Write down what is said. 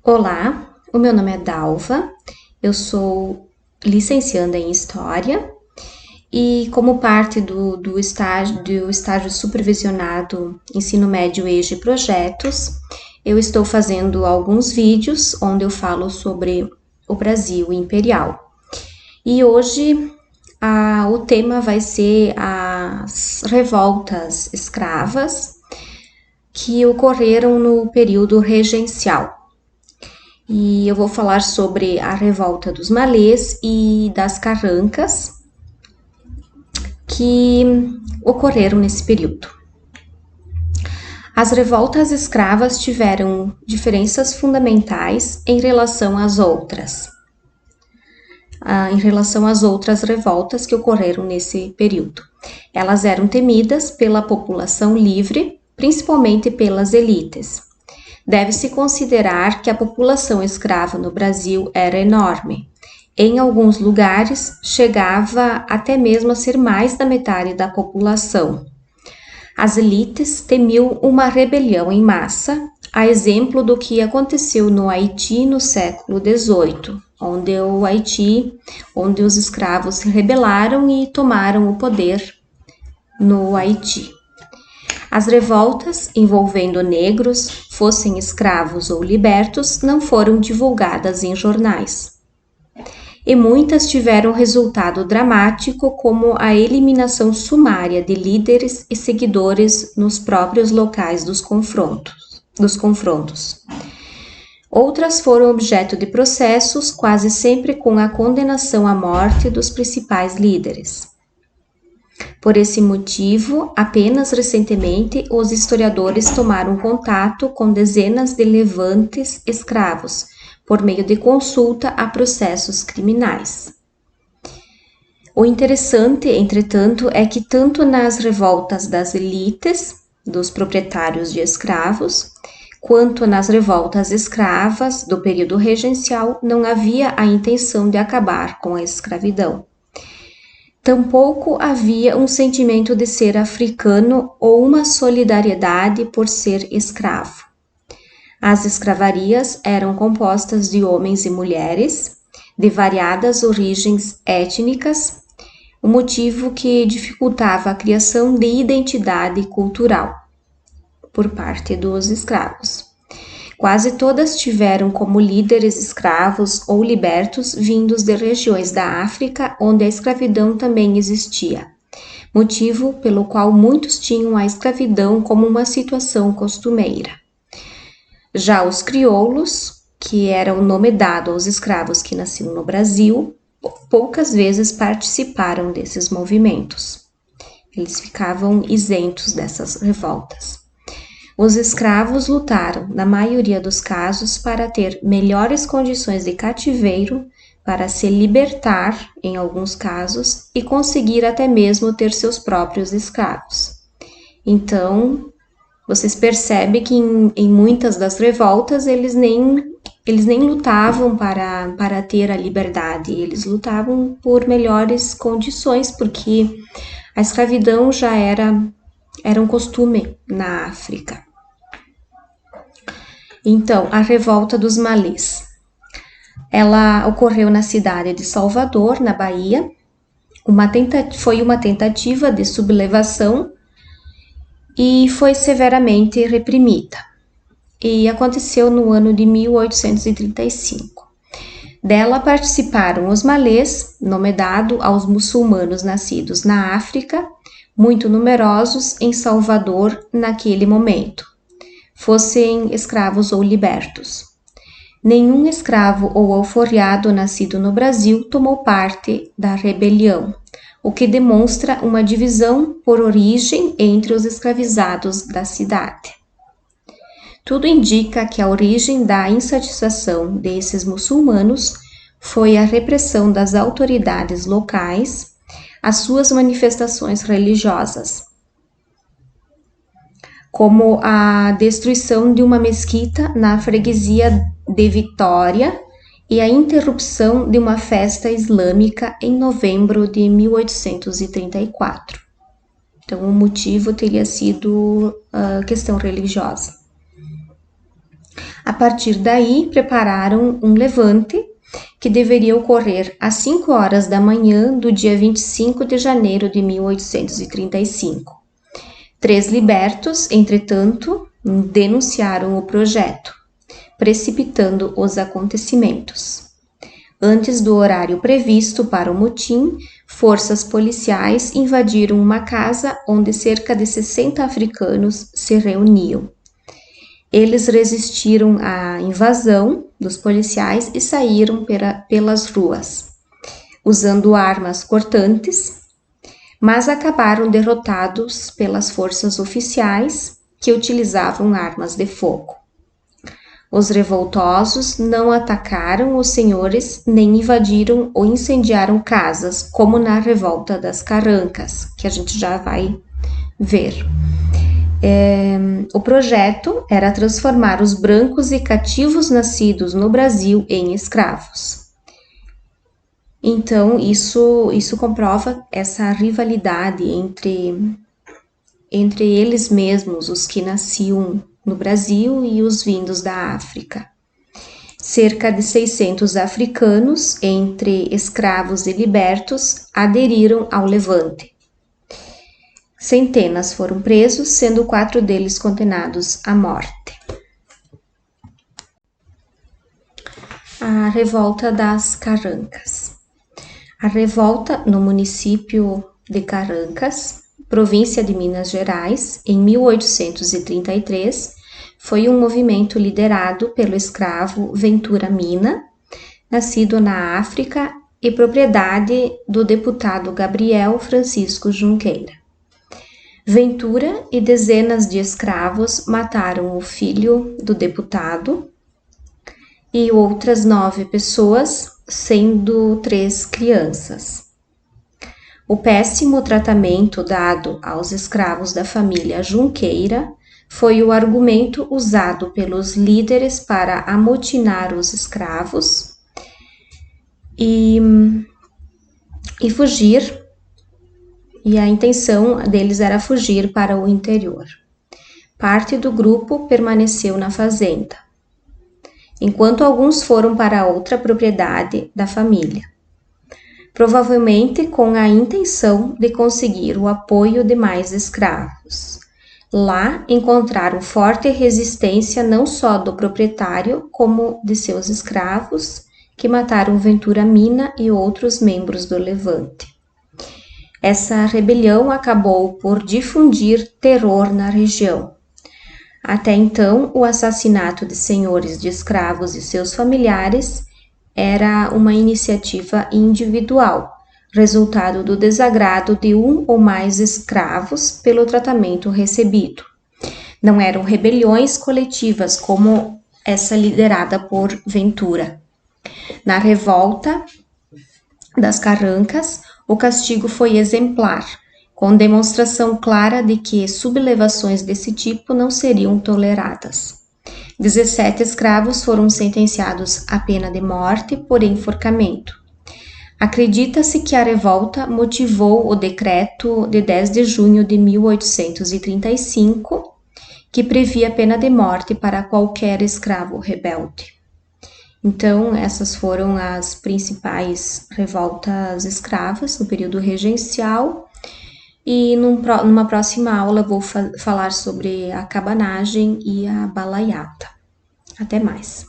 Olá, o meu nome é Dalva, eu sou licencianda em História e como parte do estágio supervisionado Ensino Médio EJA e Projetos, eu estou fazendo alguns vídeos onde eu falo sobre o Brasil Imperial. E hoje o tema vai ser as revoltas escravas que ocorreram no período regencial. E eu vou falar sobre a revolta dos malês e das carrancas que ocorreram nesse período. As revoltas escravas tiveram diferenças fundamentais em relação às outras revoltas que ocorreram nesse período. Elas eram temidas pela população livre, principalmente pelas elites. Deve-se considerar que a população escrava no Brasil era enorme. Em alguns lugares, chegava até mesmo a ser mais da metade da população. As elites temiam uma rebelião em massa, a exemplo do que aconteceu no Haiti no século XVIII, onde os escravos se rebelaram e tomaram o poder no Haiti. As revoltas envolvendo negros, fossem escravos ou libertos, não foram divulgadas em jornais. E muitas tiveram resultado dramático, como a eliminação sumária de líderes e seguidores nos próprios locais dos confrontos. Outras foram objeto de processos, quase sempre com a condenação à morte dos principais líderes. Por esse motivo, apenas recentemente, os historiadores tomaram contato com dezenas de levantes escravos, por meio de consulta a processos criminais. O interessante, entretanto, é que tanto nas revoltas das elites, dos proprietários de escravos, quanto nas revoltas escravas do período regencial, não havia a intenção de acabar com a escravidão. Tampouco havia um sentimento de ser africano ou uma solidariedade por ser escravo. As escravarias eram compostas de homens e mulheres, de variadas origens étnicas, o motivo que dificultava a criação de identidade cultural por parte dos escravos. Quase todas tiveram como líderes escravos ou libertos vindos de regiões da África onde a escravidão também existia, motivo pelo qual muitos tinham a escravidão como uma situação costumeira. Já os crioulos, que era o nome dado aos escravos que nasciam no Brasil, poucas vezes participaram desses movimentos. Eles ficavam isentos dessas revoltas. Os escravos lutaram, na maioria dos casos, para ter melhores condições de cativeiro, para se libertar, em alguns casos, e conseguir até mesmo ter seus próprios escravos. Então, vocês percebem que em muitas das revoltas eles nem lutavam para ter a liberdade, eles lutavam por melhores condições, porque a escravidão já era um costume na África. Então, a revolta dos malês. Ela ocorreu na cidade de Salvador, na Bahia. Foi uma tentativa de sublevação e foi severamente reprimida. E aconteceu no ano de 1835. Dela participaram os malês, nome dado aos muçulmanos nascidos na África, muito numerosos em Salvador naquele momento, fossem escravos ou libertos. Nenhum escravo ou alforriado nascido no Brasil tomou parte da rebelião, o que demonstra uma divisão por origem entre os escravizados da cidade. Tudo indica que a origem da insatisfação desses muçulmanos foi a repressão das autoridades locais às suas manifestações religiosas, como a destruição de uma mesquita na freguesia de Vitória e a interrupção de uma festa islâmica em novembro de 1834. Então, o motivo teria sido a questão religiosa. A partir daí, prepararam um levante que deveria ocorrer às 5 horas da manhã do dia 25 de janeiro de 1835. 3 libertos, entretanto, denunciaram o projeto, precipitando os acontecimentos. Antes do horário previsto para o motim, forças policiais invadiram uma casa onde cerca de 60 africanos se reuniam. Eles resistiram à invasão dos policiais e saíram pelas ruas, usando armas cortantes, mas acabaram derrotados pelas forças oficiais que utilizavam armas de fogo. Os revoltosos não atacaram os senhores, nem invadiram ou incendiaram casas, como na revolta das Carrancas, que a gente já vai ver. O projeto era transformar os brancos e cativos nascidos no Brasil em escravos. Então, isso comprova essa rivalidade entre eles mesmos, os que nasciam no Brasil e os vindos da África. Cerca de 600 africanos, entre escravos e libertos, aderiram ao levante. Centenas foram presos, sendo 4 deles condenados à morte. A revolta das Carrancas. A revolta no município de Carrancas, província de Minas Gerais, em 1833, foi um movimento liderado pelo escravo Ventura Mina, nascido na África e propriedade do deputado Gabriel Francisco Junqueira. Ventura e dezenas de escravos mataram o filho do deputado e outras 9 pessoas, sendo 3 crianças. O péssimo tratamento dado aos escravos da família Junqueira foi o argumento usado pelos líderes para amotinar os escravos e fugir. E a intenção deles era fugir para o interior. Parte do grupo permaneceu na fazenda, enquanto alguns foram para outra propriedade da família, provavelmente com a intenção de conseguir o apoio de mais escravos. Lá encontraram forte resistência não só do proprietário, como de seus escravos, que mataram Ventura Mina e outros membros do levante. Essa rebelião acabou por difundir terror na região. Até então, o assassinato de senhores de escravos e seus familiares era uma iniciativa individual, resultado do desagrado de um ou mais escravos pelo tratamento recebido. Não eram rebeliões coletivas como essa liderada por Ventura. Na revolta das Carrancas, o castigo foi exemplar, com demonstração clara de que sublevações desse tipo não seriam toleradas. 17 escravos foram sentenciados à pena de morte por enforcamento. Acredita-se que a revolta motivou o decreto de 10 de junho de 1835, que previa a pena de morte para qualquer escravo rebelde. Então, essas foram as principais revoltas escravas no período regencial. E numa próxima aula vou falar sobre a cabanagem e a balaiada. Até mais!